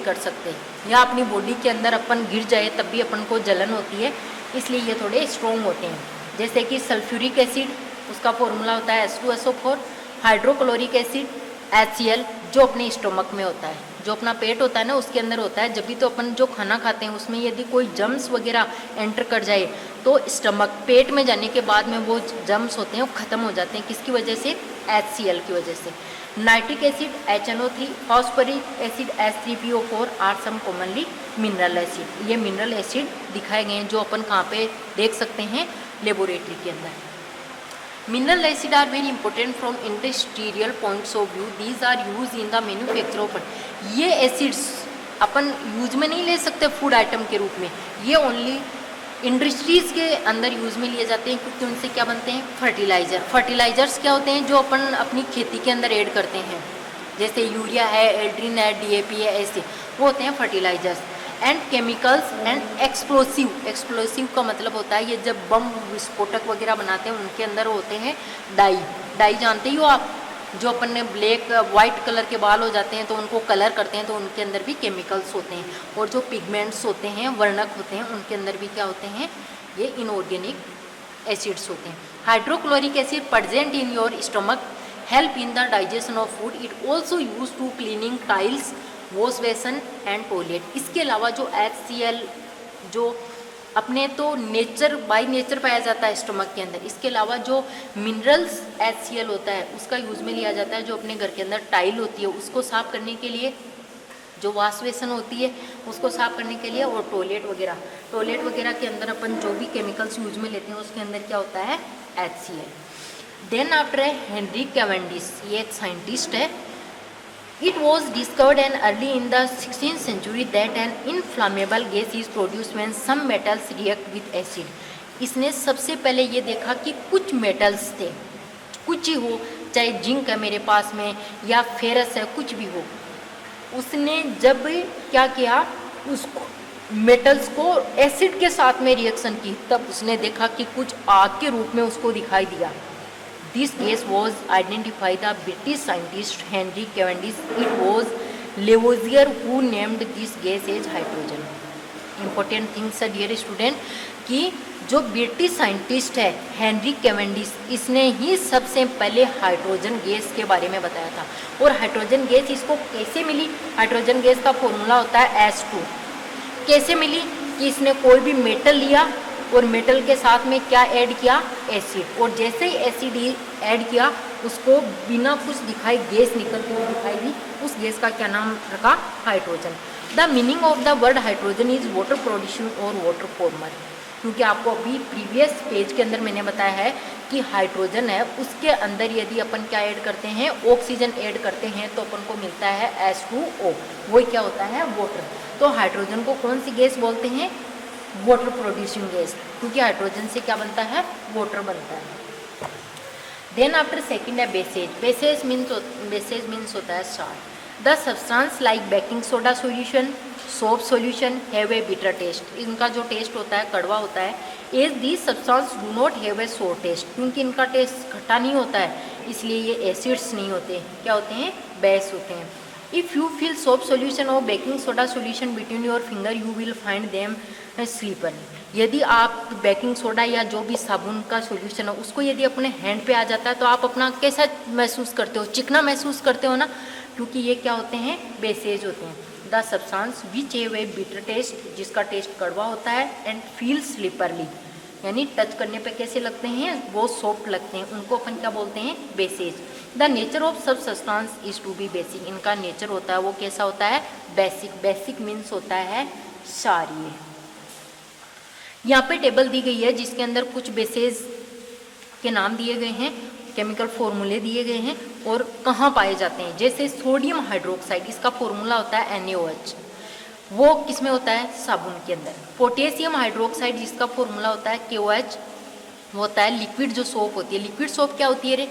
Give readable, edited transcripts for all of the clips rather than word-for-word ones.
कर सकते, या अपनी बॉडी के अंदर अपन गिर जाए तब भी अपन को जलन होती है, इसलिए ये थोड़े स्ट्रॉन्ग होते हैं। जैसे कि सल्फ्यूरिक एसिड, उसका फॉर्मूला होता है H2SO4, हाइड्रोक्लोरिक एसिड HCl, जो अपने स्टोमक में होता है, जो अपना पेट होता है ना उसके अंदर होता है। जब भी तो अपन जो खाना खाते हैं उसमें यदि कोई जम्स वगैरह एंटर कर जाए तो स्टमक पेट में जाने के बाद में वो जम्स होते हैं वो ख़त्म हो जाते हैं। किसकी वजह से? HCl की वजह से। Nitric acid HNO3, phosphoric acid H3PO4 are some commonly mineral acid. ये मिनरल एसिड दिखाए गए हैं जो अपन कहाँ पे देख सकते हैं? लेबोरेटरी के अंदर। Mineral acid are very important from industrial points of view. These are used in the manufacture of food. ये एसिड्स अपन यूज में नहीं ले सकते फूड आइटम के रूप में, ये ओनली इंडस्ट्रीज़ के अंदर यूज़ में लिए जाते हैं, क्योंकि उनसे क्या बनते हैं? फर्टिलाइज़र। फर्टिलाइज़र्स क्या होते हैं? जो अपन अपनी खेती के अंदर ऐड करते हैं, जैसे यूरिया है, एल्ड्रिन है, DAP है, ऐसे वो होते हैं fertilisers. And chemicals and explosive. Explosive का मतलब होता है ये जब बम विस्फोटक वगैरह बनाते हैं उनके अंदर होते हैं डाई। डाई जानते ही हो आप, जो अपन ने ब्लैक वाइट कलर के बाल हो जाते हैं तो उनको कलर करते हैं, तो उनके अंदर भी केमिकल्स होते हैं। और जो पिगमेंट्स होते हैं, वर्णक होते हैं, उनके अंदर भी क्या होते हैं? ये इनऑर्गेनिक एसिड्स होते हैं। Hydrochloric acid present in your stomach help in the digestion of food. It also use to cleaning tiles, wash basin and toilet. इसके अलावा जो HCl जो अपने तो नेचर बाय नेचर पाया जाता है स्टमक के अंदर, इसके अलावा जो मिनरल्स HCl होता है उसका यूज़ में लिया जाता है जो अपने घर के अंदर टाइल होती है उसको साफ़ करने के लिए, जो वॉश बेसन होती है उसको साफ़ करने के लिए, और टॉयलेट वगैरह के अंदर अपन जो भी केमिकल्स यूज में लेते हैं उसके अंदर क्या होता है? HCl। देन आफ्टर है हेनरी कैवेंडिश, ये एक साइंटिस्ट है। It was discovered and early in the 16th century that an inflammable gas is produced when some metals react with acid. इसने सबसे पहले ये देखा कि कुछ मेटल्स थे, कुछ ही हो, चाहे जिंक है मेरे पास में या फेरस है, कुछ भी हो, उसने जब क्या किया, उस मेटल्स को एसिड के साथ में रिएक्शन की, तब उसने देखा कि कुछ आग के रूप में उसको दिखाई दिया। This gas was identified by the British scientist Henry Cavendish. It was Lavoisier who named this gas as hydrogen. Important things है dear student कि जो ब्रिटिश साइंटिस्ट है हेनरी कैवेंडिश, इसने ही सबसे पहले हाइड्रोजन गैस के बारे में बताया था। और हाइड्रोजन गैस इसको कैसे मिली? हाइड्रोजन गैस का फॉर्मूला होता है H2। कैसे मिली? कि इसने कोई भी मेटल लिया और मेटल के साथ में क्या ऐड किया? एसिड। और जैसे ही एसिड ऐड किया उसको बिना कुछ दिखाई गैस निकलती हुई दिखाई दी, उस गैस का क्या नाम रखा? Hydrogen. The meaning of the word hydrogen is water producing और वाटर फॉर्मर। क्योंकि आपको अभी प्रीवियस पेज के अंदर मैंने बताया है कि हाइड्रोजन है, उसके अंदर यदि अपन क्या ऐड करते हैं? ऑक्सीजन ऐड करते हैं तो अपन को मिलता है H2O, वही क्या होता है? वाटर। तो हाइड्रोजन को कौन सी गैस बोलते हैं? वाटर प्रोड्यूसिंग गैस, क्योंकि हाइड्रोजन से क्या बनता है? वाटर बनता है। देन आफ्टर सेकंड है बेसेज। बेसेज मीन्स होता है salt. The substance like baking soda solution, soap solution have a bitter taste. इनका जो टेस्ट होता है कड़वा होता है। As these substance do not have a sour taste, क्योंकि इनका टेस्ट खट्टा नहीं होता है, इसलिए ये एसिड्स नहीं होते। क्या होते हैं? बेस होते हैं। If you feel soap solution और baking soda solution between your finger you will find them slippery. यदि आप बेकिंग सोडा या जो भी साबुन का सॉल्यूशन है उसको यदि अपने हैंड पे आ जाता है तो आप अपना कैसा महसूस करते हो? चिकना महसूस करते हो ना, क्योंकि ये क्या होते हैं? बेसेज होते हैं। The substance which have a bitter test, जिसका टेस्ट कड़वा होता है, एंड फील स्लिपरली, यानी टच करने पे कैसे लगते हैं? वो सॉफ्ट लगते हैं, उनको अपन क्या बोलते हैं? बेसेज। द नेचर ऑफ सब substance is to be basic. इनका नेचर होता है वो कैसा होता है? बेसिक। बेसिक मीन्स होता है क्षारीय। यहाँ पे टेबल दी गई है जिसके अंदर कुछ बेसेस के नाम दिए गए हैं, केमिकल फॉर्मूले दिए गए हैं और कहाँ पाए जाते हैं। जैसे सोडियम हाइड्रोक्साइड, इसका फॉर्मूला होता है NaOH, वो किस में होता है? साबुन के अंदर। पोटेशियम हाइड्रोक्साइड जिसका फॉर्मूला होता है KOH, वो होता है लिक्विड जो सोप होती है। लिक्विड सोप क्या होती है रे?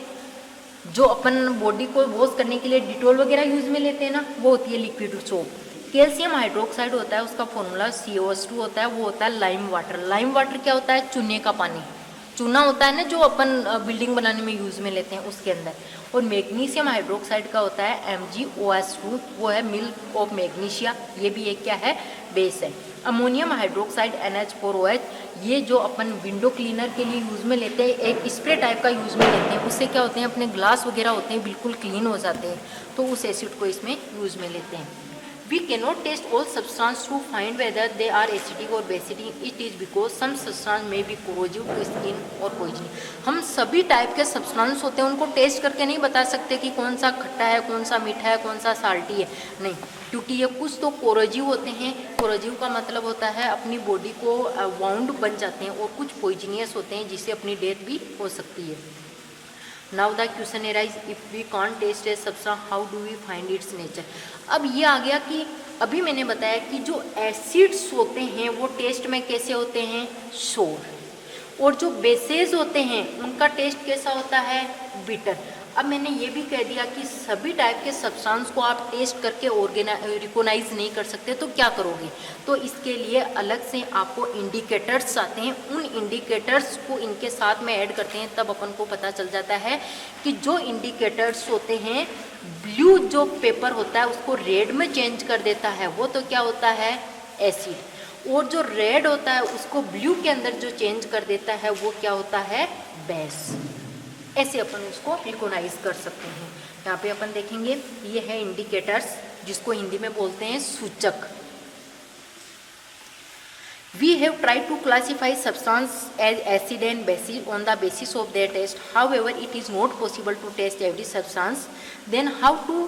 जो अपन बॉडी को वॉश करने के लिए डिटॉल वगैरह यूज में लेते हैं ना, वो होती है लिक्विड सोप। कैल्शियम हाइड्रोक्साइड होता है, उसका फॉर्मूला COH2 होता है, वो होता है लाइम वाटर। लाइम वाटर क्या होता है? चूने का पानी। चूना होता है ना जो अपन बिल्डिंग बनाने में यूज़ में लेते हैं उसके अंदर। और मैग्नीशियम हाइड्रोक्साइड का होता है MgOH2, वो है मिल्क ऑफ मैग्नीशिया, ये भी एक क्या है, बेस है। अमोनियम हाइड्रोक्साइड NH4OH, ये जो अपन विंडो क्लीनर के लिए यूज़ में लेते हैं, एक स्प्रे टाइप का यूज़ में लेते हैं, उससे क्या होते हैं अपने ग्लास वगैरह होते हैं बिल्कुल क्लीन हो जाते हैं, तो उस एसिड को इसमें यूज़ में लेते हैं। We cannot test all substances to find whether they are acidic or basic. It is because some substance may be corrosive to skin or poisoning. हम सभी टाइप के सब्सटेंस होते हैं उनको टेस्ट करके नहीं बता सकते कि कौन सा खट्टा है, कौन सा मीठा है, कौन सा साल्टी है, नहीं, क्योंकि ये कुछ तो कोरोजिव होते हैं। कोरोजिव का मतलब होता है अपनी बॉडी को वाउंड बन जाते हैं, और कुछ पॉइजनियस होते हैं जिससे अपनी डेथ भी हो सकती है। Now the question arises, if we can't taste a substance, how do we find its nature? अब ये आ गया कि अभी मैंने बताया कि जो एसिड्स होते हैं वो टेस्ट में कैसे होते हैं, शोर, और जो बेसेस होते हैं उनका टेस्ट कैसा होता है, बिटर। अब मैंने ये भी कह दिया कि सभी टाइप के सब्सटेंस को आप टेस्ट करके रिकॉग्नाइज नहीं कर सकते, तो क्या करोगे, तो इसके लिए अलग से आपको इंडिकेटर्स आते हैं, उन इंडिकेटर्स को इनके साथ में ऐड करते हैं, तब अपन को पता चल जाता है कि जो इंडिकेटर्स होते हैं, ब्लू जो पेपर होता है उसको रेड में चेंज कर देता है, वो तो क्या होता है, एसिड, और जो रेड होता है उसको ब्लू के अंदर जो चेंज कर देता है वो क्या होता है, बेस। ऐसे अपन उसको रिकॉग्नाइज कर सकते हैं। यहाँ पे अपन देखेंगे ये है इंडिकेटर्स, जिसको हिंदी में बोलते हैं सूचक। We have tried to classify substance as acid and basic on the basis of their taste. However, it is not possible to test every substance. Then how to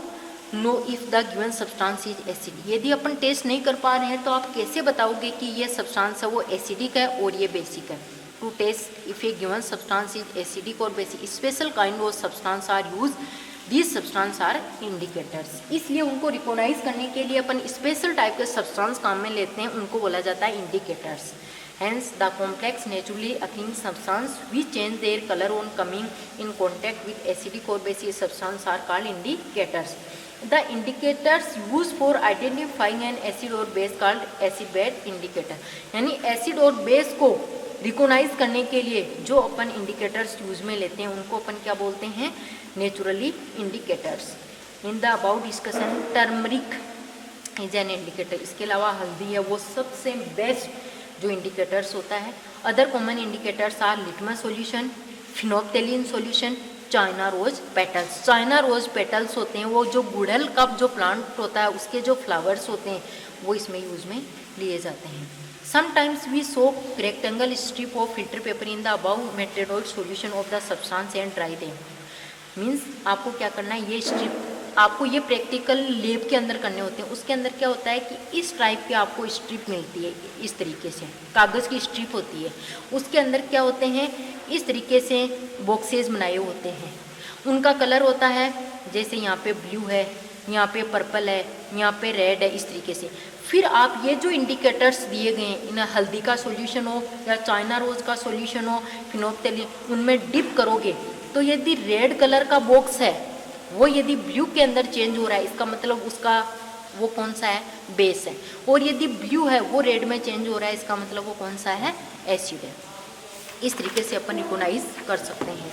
know if the given substance is acid? यदि अपन test नहीं कर पा रहे हैं तो आप कैसे बताओगे कि ये सब्सटेंस है वो एसिडिक है और ये बेसिक है। To test if a given substance is acidic or basic, special kind of substance are used. These substance are indicators. इसलिए उनको रिकॉग्नाइज करने के लिए अपन स्पेशल टाइप के सब्सटेंस काम में लेते हैं, उनको बोला जाता है indicators. Hence, the complex naturally occurring substance which change their color on coming in contact with acidic or basic substance are called indicators. The indicators used for identifying an acid or base called acid-base indicator. यानी acid और base को recognise करने के लिए जो अपन indicators use में लेते हैं उनको अपन क्या बोलते हैं, naturally indicators. In the about discussion turmeric is an indicator. इसके अलावा हल्दी है वो सबसे बेस्ट जो इंडिकेटर्स होता है। Other common indicators are litmus solution, phenolphthalein solution, China rose petals. China rose petals होते हैं वो जो गुड़हल का जो प्लांट होता है उसके जो फ्लावर्स होते हैं वो इसमें यूज में लिए जाते हैं। Sometimes we soak rectangle strip of filter paper in the above metered solution of the substance and dry them. Means आपको क्या करना है, ये स्ट्रिप आपको ये प्रैक्टिकल लेब के अंदर करने होते हैं। उसके अंदर क्या होता है कि इस टाइप की आपको स्ट्रिप मिलती है, इस तरीके से कागज़ की स्ट्रिप होती है। उसके अंदर क्या होते हैं, इस तरीके से बॉक्सेस बनाए होते हैं। उनका कलर होता है जैसे यहाँ पे ब्लू है, यहाँ पे पर्पल है, यहाँ पे रेड है, इस तरीके से। फिर आप ये जो इंडिकेटर्स दिए गए हैं, इन हल्दी का सॉल्यूशन हो या चाइना रोज का सॉल्यूशन हो, फिनोप्थेलिन, उनमें डिप करोगे तो यदि रेड कलर का बॉक्स है वो यदि ब्लू के अंदर चेंज हो रहा है, इसका मतलब उसका वो कौन सा है, बेस है। और यदि ब्लू है वो रेड में चेंज हो रहा है, इसका मतलब वो कौन सा है, एसिड है। इस तरीके से अपन रिकॉग्नाइज कर सकते हैं।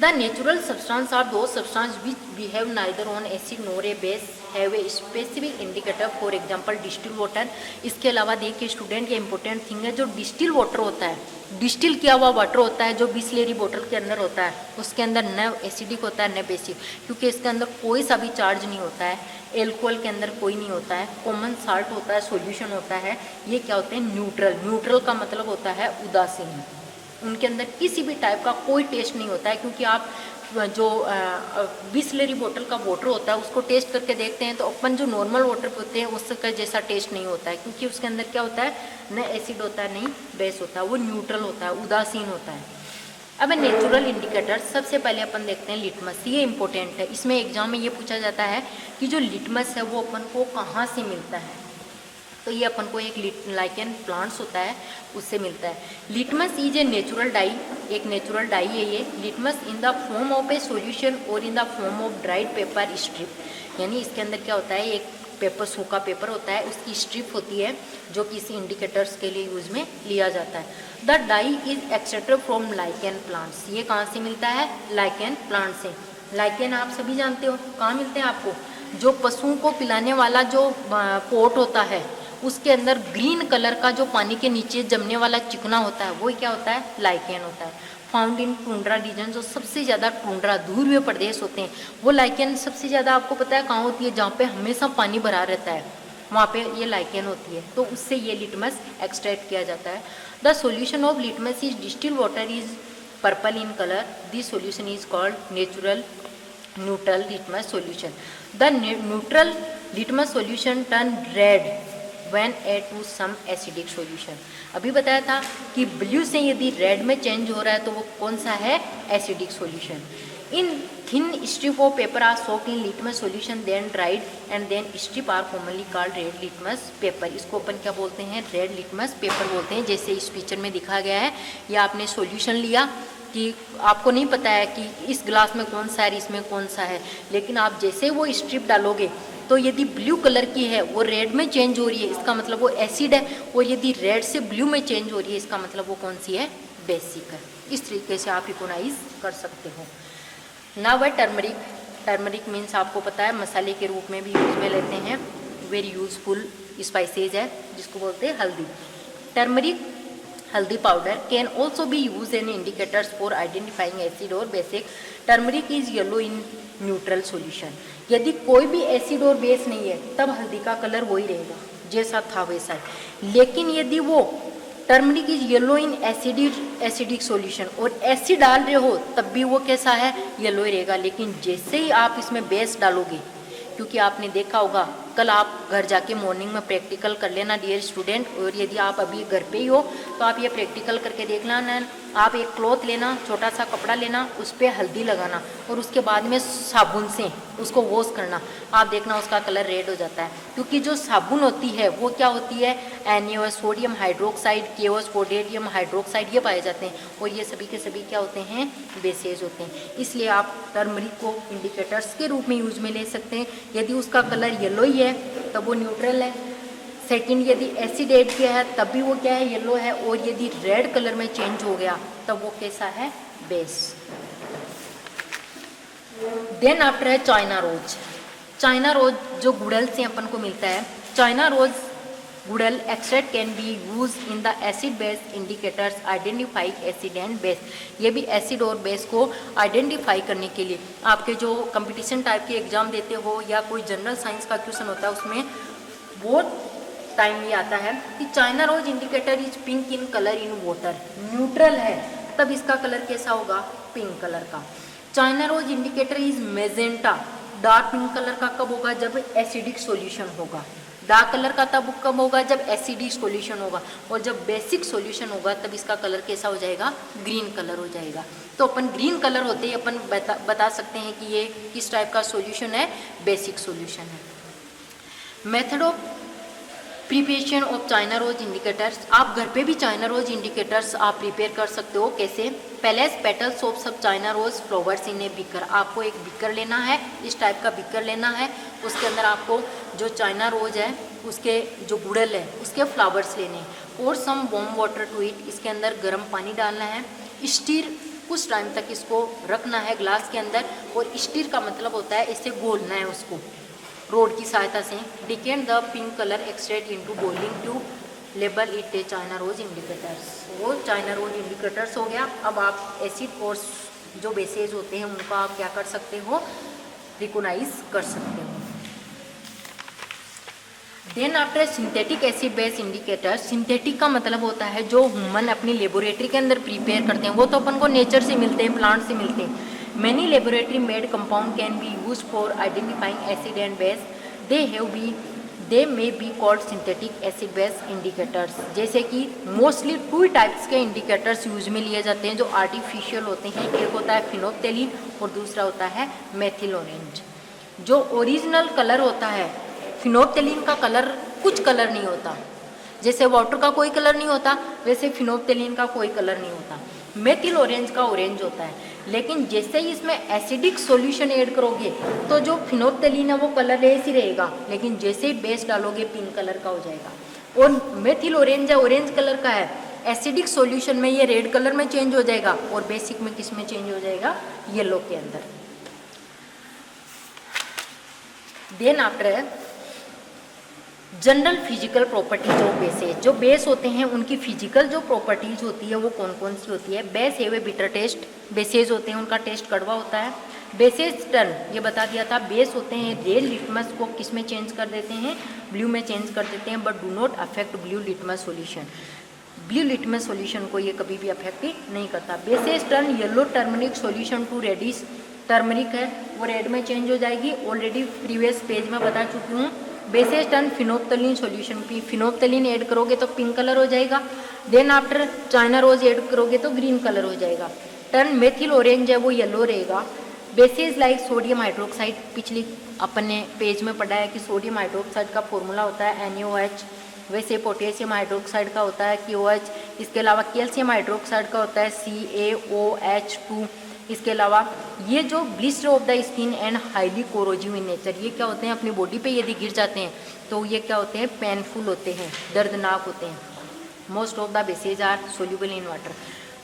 The natural substance are those substances which behave neither on acid nor a base, have a specific indicator, for example distilled water। इसके अलावा देखिए स्टूडेंट, ये इंपॉर्टेंट थिंग है, जो डिस्टिल वाटर होता है, डिस्टिल किया हुआ वाटर होता है जो बिस्लेरी बोतल के अंदर होता है, उसके अंदर न एसिडिक होता है न बेसिक, क्योंकि इसके अंदर कोई सा भी चार्ज नहीं होता है, एल्कोहल के अंदर कोई नहीं होता है, कॉमन साल्ट होता है, सॉल्यूशन होता है। ये क्या होते हैं, न्यूट्रल। न्यूट्रल का मतलब होता है उदासीन। उनके अंदर किसी भी टाइप का कोई टेस्ट नहीं होता है, क्योंकि आप जो बिस्लेरी बोतल का वाटर होता है उसको टेस्ट करके देखते हैं तो अपन जो नॉर्मल वाटर पीते हैं उसका जैसा टेस्ट नहीं होता है, क्योंकि उसके अंदर क्या होता है, न एसिड होता है नहीं बेस होता है, वो न्यूट्रल होता है, उदासीन होता है। अब नेचुरल इंडिकेटर लाइक पहले अपन देखते हैं लिटमस। ये इंपॉर्टेंट है, इसमें एग्जाम में ये पूछा जाता है कि जो लिटमस है वो अपन को कहाँ से मिलता है, तो ये अपन को एक लाइकेन प्लांट्स होता है उससे मिलता है। Litmus is a natural dye, एक नेचुरल डाई है ये। Litmus in the form of a solution और in the form of dried paper strip, यानी इसके अंदर क्या होता है, एक पेपर, सूखा पेपर होता है, उसकी स्ट्रिप होती है जो किसी इंडिकेटर्स के लिए यूज़ में लिया जाता है। The dye is extracted from lichen plants. ये कहाँ से मिलता है? लाइकेन प्लांट से। लाइकेन आप सभी जानते हो कहाँ मिलते हैं आपको? जो पशुओं को पिलाने वाला जो पोट होता है उसके अंदर ग्रीन कलर का जो पानी के नीचे जमने वाला चिकना होता है वो क्या होता है? लाइकेन होता है। फाउंड इन टुंड्रा रीजन, जो सबसे ज़्यादा टुंड्रा ध्रुवीय प्रदेश होते हैं वो लाइकेन सबसे ज़्यादा आपको पता है कहाँ होती है? जहाँ पे हमेशा पानी भरा रहता है वहाँ पे ये लाइकेन होती है, तो उससे ये लिटमस एक्सट्रैक्ट किया जाता है। The solution of litmus is distil water is purple in colour. This solution is called natural neutral litmus solution. The neutral litmus solution turn red when add to some acidic solution। अभी बताया था कि blue से यदि red में change हो रहा है तो वो कौन सा है? Acidic solution. In thin strip of paper are soaked in litmus solution then dried and then strip are commonly called red litmus paper. इसको अपन क्या बोलते हैं? रेड लिटमस पेपर बोलते हैं। जैसे इस पिक्चर में दिखा गया है, या आपने सॉल्यूशन लिया कि आपको नहीं पता है कि इस ग्लास में कौन सा है, इसमें कौन सा है, लेकिन आप जैसे वो स्ट्रिप डालोगे तो यदि ब्लू कलर की है वो रेड में चेंज हो रही है, इसका मतलब वो एसिड है, और यदि रेड से ब्लू में चेंज हो रही है इसका मतलब वो कौन सी है? बेसिक है। इस तरीके से आप रिकॉग्नाइज कर सकते हो। नाउ है टर्मरिक। टर्मरिक मीन्स आपको पता है मसाले के रूप में भी यूज में लेते हैं, वेरी यूजफुल स्पाइसेज है जिसको बोलते हैं हल्दी। Turmeric haldi powder can also be use in indicators for identifying acid और basic. Turmeric is yellow in neutral solution. यदि कोई भी एसिड और बेस नहीं है तब हल्दी का कलर वही रहेगा जैसा था वैसा है, लेकिन यदि वो turmeric is yellow in acidic solution और एसिड डाल रहे हो तब भी वो कैसा है? येलो ही रहेगा। लेकिन जैसे ही आप इसमें बेस डालोगे, क्योंकि आपने देखा होगा, कल आप घर जाके मॉर्निंग में प्रैक्टिकल कर लेना डियर स्टूडेंट, और यदि आप अभी घर पे ही हो तो आप ये प्रैक्टिकल करके देख लेना। आप एक क्लॉथ लेना, छोटा सा कपड़ा लेना, उस पर हल्दी लगाना और उसके बाद में साबुन से उसको वॉश करना, आप देखना उसका कलर रेड हो जाता है। क्योंकि जो साबुन होती है वो क्या होती है? NaOH, sodium hydroxide, KOH, potassium hydroxide, ये पाए जाते हैं, और ये सभी के सभी क्या होते हैं? बेसेज होते हैं। इसलिए आप टर्मरिक को इंडिकेटर्स के रूप में यूज में ले सकते हैं। यदि उसका कलर येलो ही है तब वो न्यूट्रल है। सेकंड, यदि एसिड ऐड किया है तब भी वो क्या है? येलो है। और यदि रेड कलर में चेंज हो गया तब वो कैसा है? बेस। देन आफ्टर है चाइना रोज। चाइना रोज जो गुड़ल से अपन को मिलता है, China rose gudhal extract can be use in the acid base indicators identify acid and base. ये भी एसिड और बेस को आइडेंटिफाई करने के लिए आपके जो कंपटीशन टाइप के एग्जाम देते हो या कोई जनरल साइंस का क्वेश्चन होता है उसमें बहुत टाइम ये आता है कि China rose indicator is pink in colour in water. Neutral है तब इसका कलर कैसा होगा? पिंक कलर का। China rose indicator is magenta, dark pink colour का कब होगा? जब एसिडिक सॉल्यूशन होगा। डार्क कलर का तब कब होगा? जब एसिडिक सॉल्यूशन होगा। और जब बेसिक सॉल्यूशन होगा तब इसका कलर कैसा हो जाएगा? ग्रीन कलर हो जाएगा। तो अपन ग्रीन कलर होते ही अपन बता सकते हैं कि ये किस टाइप का सॉल्यूशन है? बेसिक सॉल्यूशन है। Method of preparation of China rose indicators. आप घर पे भी चाइना रोज इंडिकेटर्स आप प्रिपेयर कर सकते हो। कैसे? पहले पेटल्स ऑफ सब China rose flowers in a beaker. आपको एक बिकर लेना है, इस टाइप का बिकर लेना है, उसके अंदर आपको जो चाइना रोज है उसके जो गुड़ल है उसके फ्लावर्स लेने हैं, और सम वार्म वाटर टू इट। इसके अंदर गर्म पानी डालना है। स्टीर कुछ टाइम तक इसको रखना है ग्लास के अंदर, और स्टीर का मतलब होता है इसे घोलना है उसको रोड की सहायता से। Decant the pink colour extract into boiling to label it a China rose indicators. वो चाइना रोज इंडिकेटर्स हो गया। अब आप एसिड और जो बेसेज होते हैं उनको आप क्या कर सकते हो? रिकॉग्नाइज कर सकते हो। Then after synthetic acid base indicator. Synthetic का मतलब होता है जो ह्यूमन अपनी लेबोरेटरी के अंदर प्रिपेयर करते हैं, वो तो अपन को नेचर से मिलते हैं, प्लांट से मिलते हैं। Many laboratory made compound can be used for identifying acid and base. They may be called synthetic acid base indicators। जैसे कि मोस्टली 2 टाइप्स के इंडिकेटर्स यूज में लिए जाते हैं जो आर्टिफिशियल होते हैं। एक होता है फिनोप्थेलिन और दूसरा होता है मेथिल ऑरेंज। जो ओरिजिनल कलर होता है, फिनोप्थेलिन का कलर कुछ कलर नहीं होता, जैसे वाटर का कोई कलर नहीं होता वैसे फिनोप्थेलिन का कोई कलर नहीं होता। मेथिल ऑरेंज का ऑरेंज होता है, लेकिन जैसे ही इसमें एसिडिक सॉल्यूशन ऐड करोगे तो जो फिनोप्थेलिन है वो कलरलेस ही रहेगा, लेकिन जैसे ही बेस डालोगे पिंक कलर का हो जाएगा। और मेथिल ऑरेंज है, ऑरेंज कलर का है, एसिडिक सॉल्यूशन में ये रेड कलर में चेंज हो जाएगा और बेसिक में किस में चेंज हो जाएगा, येलो के अंदर। Then after general physical properties of bases, जो बेस होते हैं उनकी फिजिकल जो प्रॉपर्टीज होती है वो कौन कौन सी होती है। बेस है वे बिटर टेस्ट, बेसेस होते हैं उनका टेस्ट कड़वा होता है। बेसेस टर्न, ये बता दिया था, बेस होते हैं रेड लिटमस को किस में चेंज कर देते हैं, ब्लू में चेंज कर देते हैं, but do not affect blue litmus solution. Blue litmus solution को ये कभी भी अफेक्ट नहीं करता। Bases turn yellow turmeric solution to reddish, turmeric है वो रेड में चेंज हो जाएगी, ऑलरेडी प्रीवियस पेज में बता चुकी हूँ। Bases turn phenolphthalein solution, phenolphthalein add करोगे तो पिंक कलर हो जाएगा। Then after China rose add करोगे तो ग्रीन कलर हो जाएगा। टर्न मेथिल ऑरेंज है वो येलो रहेगा। बेसेस लाइक सोडियम हाइड्रोक्साइड, पिछली अपन ने पेज में पढ़ा है कि सोडियम हाइड्रोक्साइड का फॉर्मूला होता है NaOH, वैसे पोटेशियम हाइड्रोक्साइड का होता है KOH, इसके अलावा कैल्शियम हाइड्रोक्साइड का होता है CaOH2। इसके अलावा ये जो blister of the skin and highly corrosive in nature, ये क्या होते हैं, अपनी बॉडी पे यदि गिर जाते हैं तो ये क्या होते हैं, पेनफुल होते हैं, दर्दनाक होते हैं। Most of the bases are soluble in water,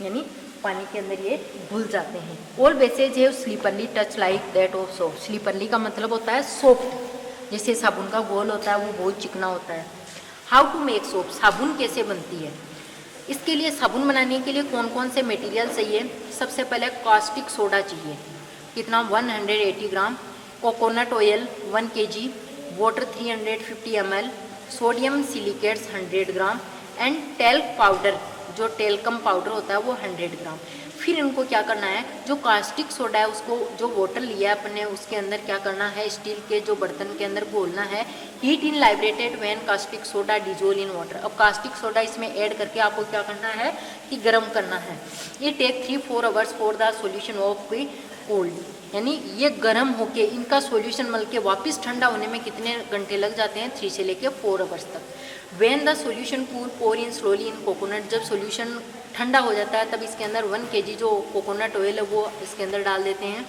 यानी पानी के अंदर ये घुल जाते हैं। ऑल बेसेज है slippery touch like that of soap, slippery का मतलब होता है सॉफ्ट, जैसे साबुन का घोल होता है वो बहुत चिकना होता है। हाउ टू मेक सोप, साबुन कैसे बनती है। इसके लिए साबुन बनाने के लिए कौन कौन से मटेरियल चाहिए। सबसे पहले कास्टिक सोडा चाहिए, कितना 180 gram, coconut oil 1 kg, water 350 ml, sodium silicates 100 gram and talc powder, जो टेल्कम पाउडर होता है वो 100 ग्राम। फिर इनको क्या करना है, जो कास्टिक सोडा है उसको, जो वाटर लिया है अपने उसके अंदर क्या करना है, स्टील के जो बर्तन के अंदर घोलना है। Heat in liberated when caustic soda dissolve in water, अब कास्टिक सोडा इसमें ऐड करके आपको क्या करना है कि गर्म करना है। ये take 3-4 hours for the solution of the cold, यानी ये गर्म होके इनका सॉल्यूशन मिल के वापस ठंडा होने में कितने घंटे लग जाते हैं, 3 से लेके 4 आवर्स तक। When the solution cool pour in slowly in coconut, जब सॉल्यूशन ठंडा हो जाता है तब इसके अंदर 1 kg जो कोकोनट ऑयल है वो इसके अंदर डाल देते हैं।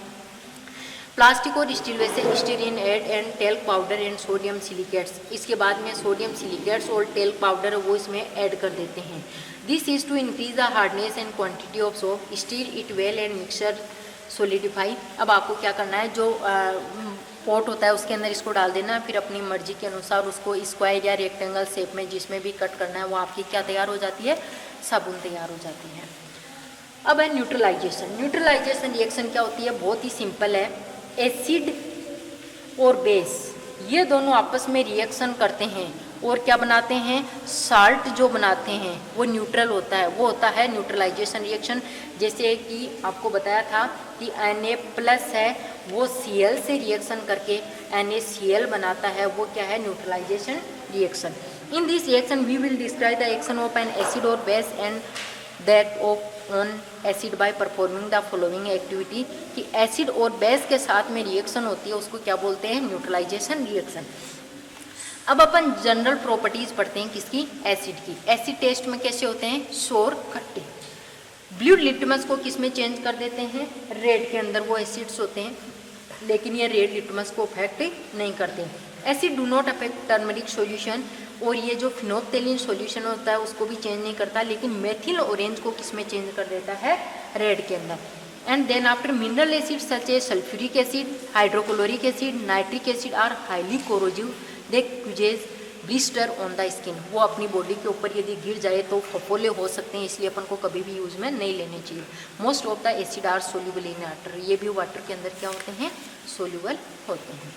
प्लास्टिक और स्टील वैसे stearin add and talc powder and sodium silicates, इसके बाद में सोडियम सिलिकेट्स और टेल्क पाउडर वो इसमें ऐड कर देते हैं। This is to increase the hardness and quantity of soap, stir it well and mixture solidify. अब आपको क्या करना है, जो पॉट होता है उसके अंदर इसको डाल देना, फिर अपनी मर्जी के अनुसार उसको स्क्वायर या रेक्टेंगल शेप में जिसमें भी कट करना है वो आपकी क्या तैयार हो जाती है, साबुन तैयार हो जाती है। अब है न्यूट्रलाइजेशन। न्यूट्रलाइजेशन रिएक्शन क्या होती है, बहुत ही सिंपल है। एसिड और बेस ये दोनों आपस में रिएक्शन करते हैं और क्या बनाते हैं, साल्ट जो बनाते हैं वो न्यूट्रल होता है, वो होता है न्यूट्रलाइजेशन रिएक्शन। जैसे कि आपको बताया था कि Na+ है वो Cl से रिएक्शन करके NaCl बनाता है, वो क्या है, neutralisation reaction. In this reaction we will describe the action of an acid और base and that of on acid by performing the following activity, कि एसिड और बेस के साथ में रिएक्शन होती है उसको क्या बोलते हैं, न्यूट्रलाइजेशन रिएक्शन। अब अपन जनरल प्रॉपर्टीज पढ़ते हैं किसकी, एसिड की। एसिड टेस्ट में कैसे होते हैं, सोर, खट्टे। ब्लू लिटमस को किस में चेंज कर देते हैं, रेड के अंदर वो एसिड्स होते हैं, लेकिन ये रेड लिटमस को अफेक्ट नहीं करते। Acid do not affect turmeric solution, और ये जो फिनोप्थेलिन सॉल्यूशन होता है उसको भी चेंज नहीं करता, लेकिन मेथिल ऑरेंज को किस में चेंज कर देता है, रेड के अंदर। And then after mineral acid such a sulphuric acid, hydrochloric acid, nitric acid are highly corrosive, they causes blister on the skin, वो अपनी बॉडी के ऊपर यदि गिर जाए तो फफोले हो सकते हैं, इसलिए अपन को कभी भी यूज में नहीं लेने चाहिए। Most of the acid are soluble in water, ये भी वाटर के अंदर क्या होते हैं, सोल्यूबल होते हैं।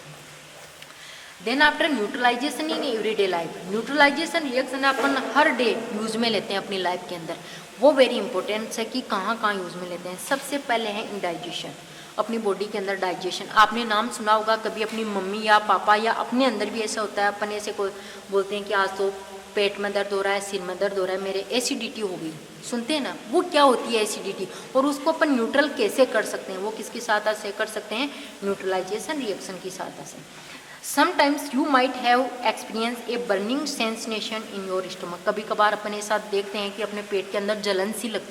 Then after neutralisation in everyday life, neutralisation reaction अपन हर डे यूज में लेते हैं अपनी लाइफ के अंदर, वो वेरी इंपॉर्टेंट है कि कहाँ कहाँ यूज में लेते हैं। सबसे पहले है इंडाइजेशन, अपनी बॉडी के अंदर डाइजेशन। आपने नाम सुना होगा कभी अपनी मम्मी या पापा या अपने अंदर भी ऐसा होता है, अपन ऐसे कोई बोलते हैं कि आज तो पेट में दर्द हो रहा है, सिर में दर्द हो रहा है, मेरे एसिडिटी हो गई, सुनते हैं ना, वो क्या होती है एसिडिटी, और उसको अपन न्यूट्रल कैसे कर सकते हैं, वो किसकी सहायता से कर सकते हैं, न्यूट्रलाइजेशन रिएक्शन की सहायता से। Sometimes you might have experience a burning sensation in your stomach, कभी कभार अपने साथ देखते हैं कि अपने पेट के अंदर जलन सी लगती